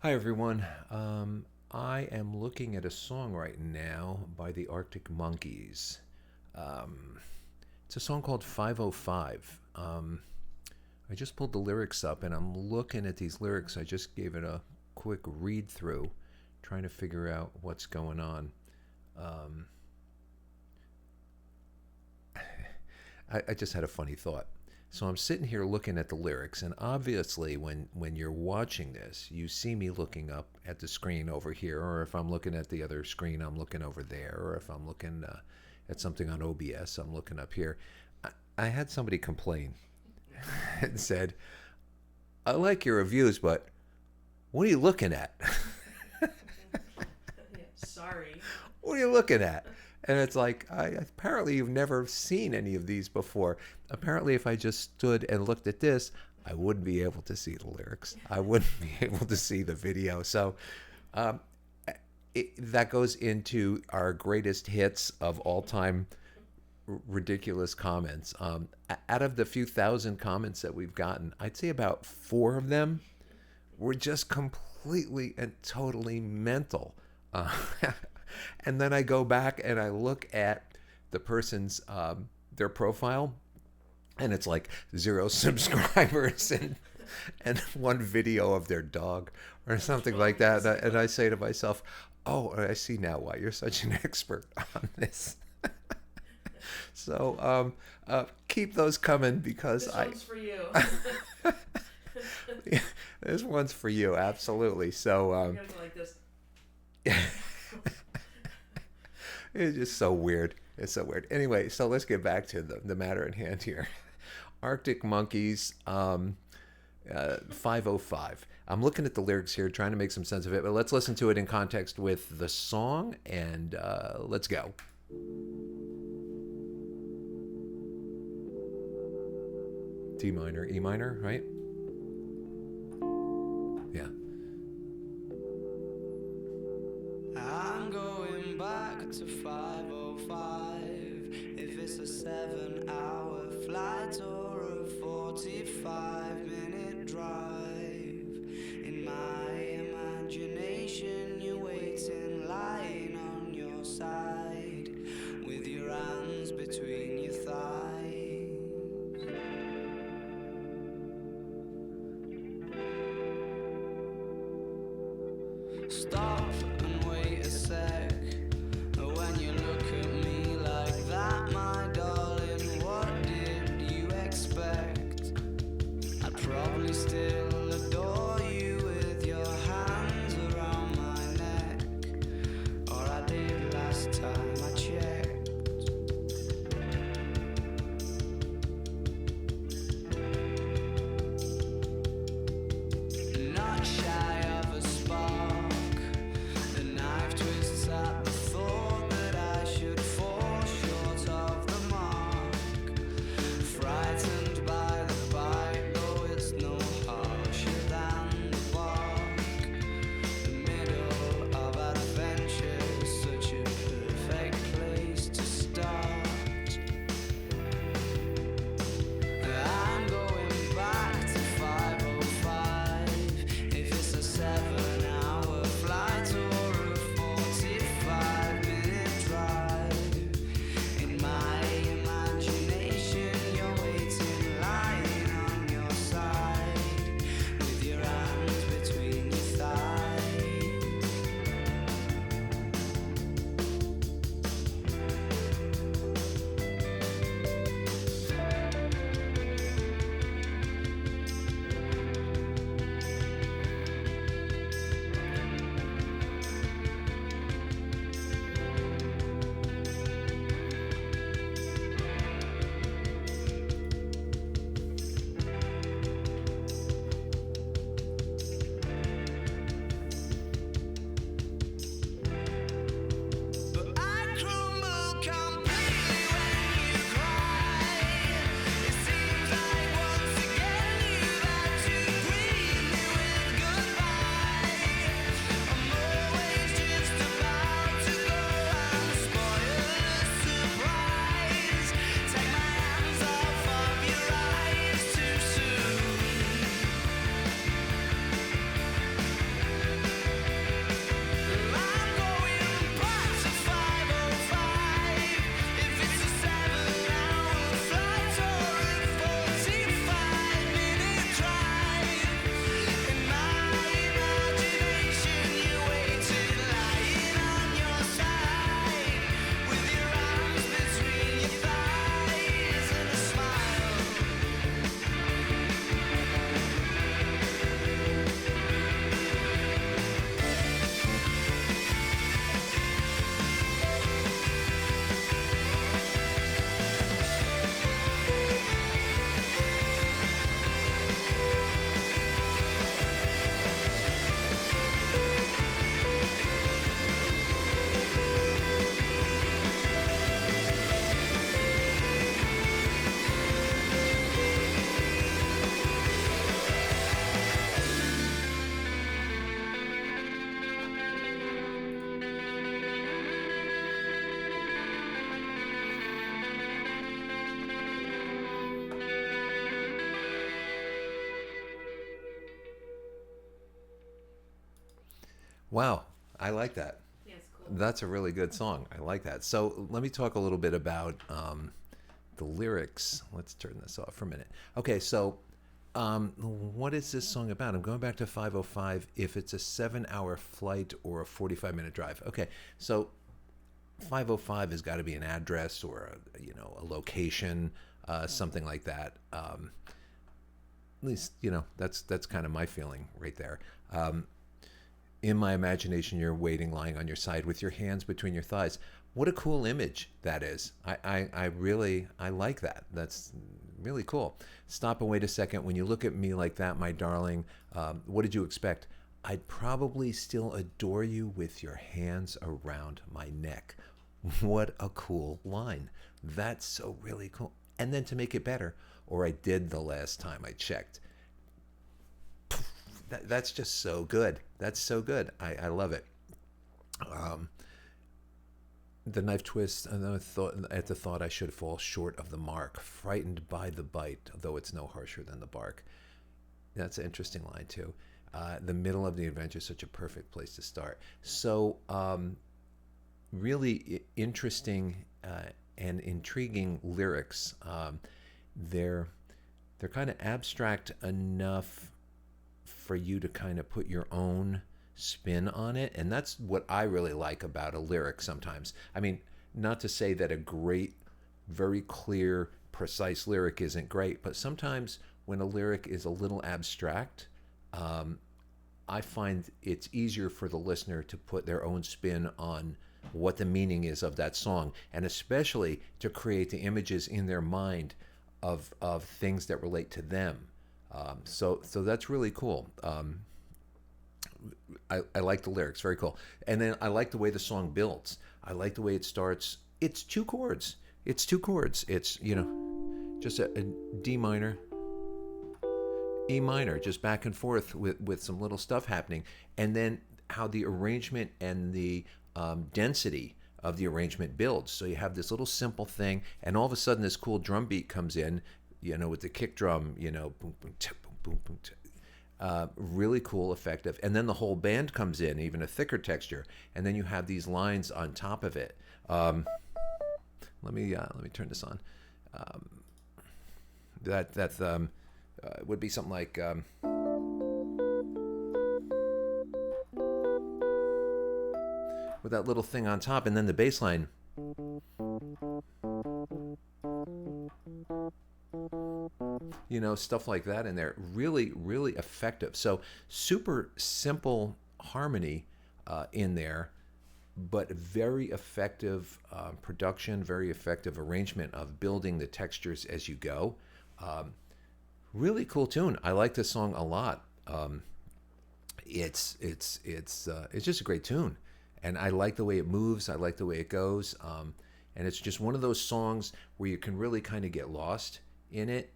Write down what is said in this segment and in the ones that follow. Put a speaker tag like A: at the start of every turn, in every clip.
A: Hi, everyone. I am looking at a song right now by the Arctic Monkeys. Um, it's a song called 505. I just pulled the lyrics up and I'm looking at these lyrics. I just gave it a quick read through, trying to figure out what's going on. Um, I just had a funny thought. So I'm sitting here looking at the lyrics, and obviously, when you're watching this, you see me looking up at the screen over here, or if I'm looking at the other screen, I'm looking over there, or if I'm looking at something on OBS, I'm looking up here. I had somebody complain and said, "I like your reviews, but what are you looking at?
B: Sorry.
A: What are you looking at?" And it's like, apparently you've never seen any of these before. Apparently, if I just stood and looked at this, I wouldn't be able to see the lyrics. I wouldn't be able to see the video. So um, that goes into our greatest hits of all time ridiculous comments. Out of the few thousand comments that we've gotten, I'd say about four of them were just completely and totally mental. Uh, and then I go back and I look at the person's their profile, and it's like zero subscribers and one video of their dog or something like that. And I say to myself, "Oh, I see now why you're such an expert on this." So keep those coming because
B: This one's for you.
A: this one's for you, absolutely. So
B: You're gonna go like this.
A: it's just so weird. It's so weird. Anyway, so let's get back to the matter at hand here. Arctic Monkeys, 505. I'm looking at the lyrics here, trying to make some sense of it, but let's listen to it in context with the song, and let's go. D minor, E minor, right? Yeah.
C: I'm going back to 505. If it's a 7-hour flight or a 45-minute drive, in my imagination you're waiting, lying on your side, with your hands between your thighs. Stop and wait a sec. When you look at me like that, my darling, what did you expect? I'd probably still adore you with your hands around my neck, or I did last time I checked. Not shy of a spark.
A: Wow, I like that.
B: Yeah, it's cool.
A: That's a really good song. I like that. So let me talk a little bit about the lyrics. Let's turn this off for a minute. Okay, so what is this song about? I'm going back to 505. If it's a 7-hour flight or a 45-minute drive. Okay, so 505 has got to be an address or a location, something like that. At least that's kind of my feeling right there. In my imagination, you're waiting, lying on your side with your hands between your thighs. What a cool image that is. I really I like that. That's really cool. Stop and wait a second. When you look at me like that, my darling, what did you expect? I'd probably still adore you with your hands around my neck. What a cool line. That's so really cool. And then to make it better, or I did the last time I checked. That's just so good. That's so good. I love it. Um, the knife twist, and then at the thought I should fall short of the mark, frightened by the bite, though it's no harsher than the bark. That's an interesting line too. The middle of the adventure is such a perfect place to start. So, really interesting and intriguing lyrics. They're they're kind of abstract enough for you to kind of put your own spin on it, and that's what I really like about a lyric sometimes. I mean, not to say that a great, very clear, precise lyric isn't great, but sometimes when a lyric is a little abstract, um, I find it's easier for the listener to put their own spin on what the meaning is of that song, and especially to create the images in their mind of things that relate to them. So that's really cool. I like the lyrics, very cool. And then I like the way the song builds. I like the way it starts. It's two chords. It's two chords. It's just a D minor, E minor, just back and forth with some little stuff happening. And then how the arrangement and the density of the arrangement builds. So you have this little simple thing, and all of a sudden this cool drum beat comes in, with the kick drum, boom, boom, boom, boom, boom. Really cool, effective. And then the whole band comes in, even a thicker texture. And then you have these lines on top of it. Let me turn this on. That would be something like with that little thing on top, and then the bass line. Stuff like that in there. Really, really effective. So super simple harmony in there, but very effective production, very effective arrangement of building the textures as you go. Really cool tune. I like this song a lot. It's just a great tune, and I like the way it moves. I like the way it goes, and it's just one of those songs where you can really kind of get lost in it.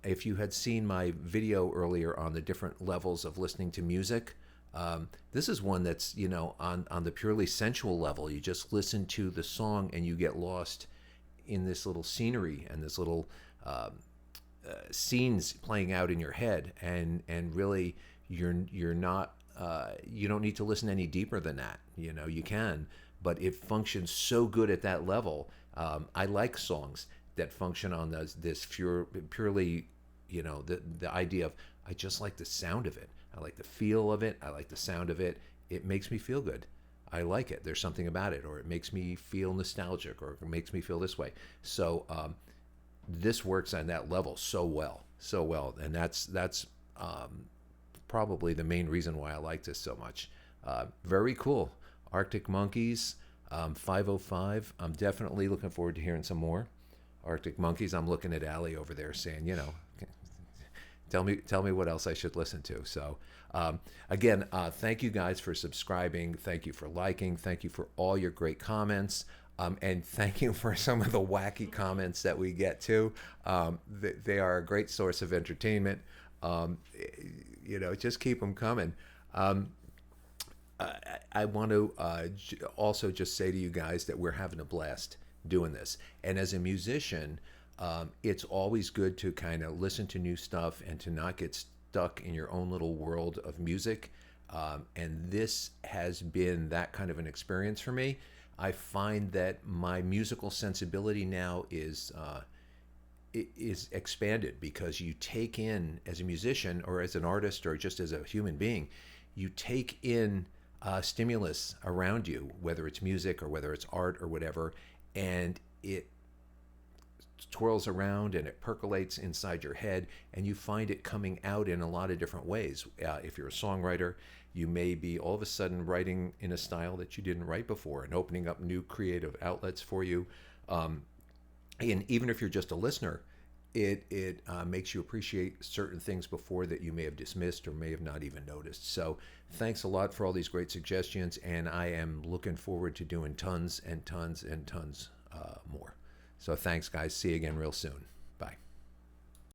A: If you had seen my video earlier on the different levels of listening to music, this is one that's on the purely sensual level. You just listen to the song and you get lost in this little scenery and this little scenes playing out in your head, and really you're not you don't need to listen any deeper than that. You can, but it functions so good at that level. I like songs that function on this purely, the idea of, I just like the sound of it. I like the feel of it. I like the sound of it. It makes me feel good. I like it. There's something about it, or it makes me feel nostalgic, or it makes me feel this way. So this works on that level so well, and that's probably the main reason why I like this so much. Very cool. Arctic Monkeys, 505. I'm definitely looking forward to hearing some more Arctic Monkeys. I'm looking at Allie over there saying, tell me what else I should listen to. So again, thank you guys for subscribing. Thank you for liking. Thank you for all your great comments. And thank you for some of the wacky comments that we get too. They are a great source of entertainment. Just keep them coming. I want to also just say to you guys that we're having a blast doing this. And as a musician, it's always good to kind of listen to new stuff and to not get stuck in your own little world of music. And this has bin that kind of an experience for me. I find that my musical sensibility now is expanded because you take in, as a musician or as an artist or just as a human being, you take in stimulus around you, whether it's music or whether it's art or whatever, and it twirls around and it percolates inside your head, and you find it coming out in a lot of different ways. If you're a songwriter, you may be all of a sudden writing in a style that you didn't write before and opening up new creative outlets for you. And even if you're just a listener, it makes you appreciate certain things before that you may have dismissed or may have not even noticed. So thanks a lot for all these great suggestions, and I am looking forward to doing tons and tons and tons more. So thanks, guys. See you again real soon.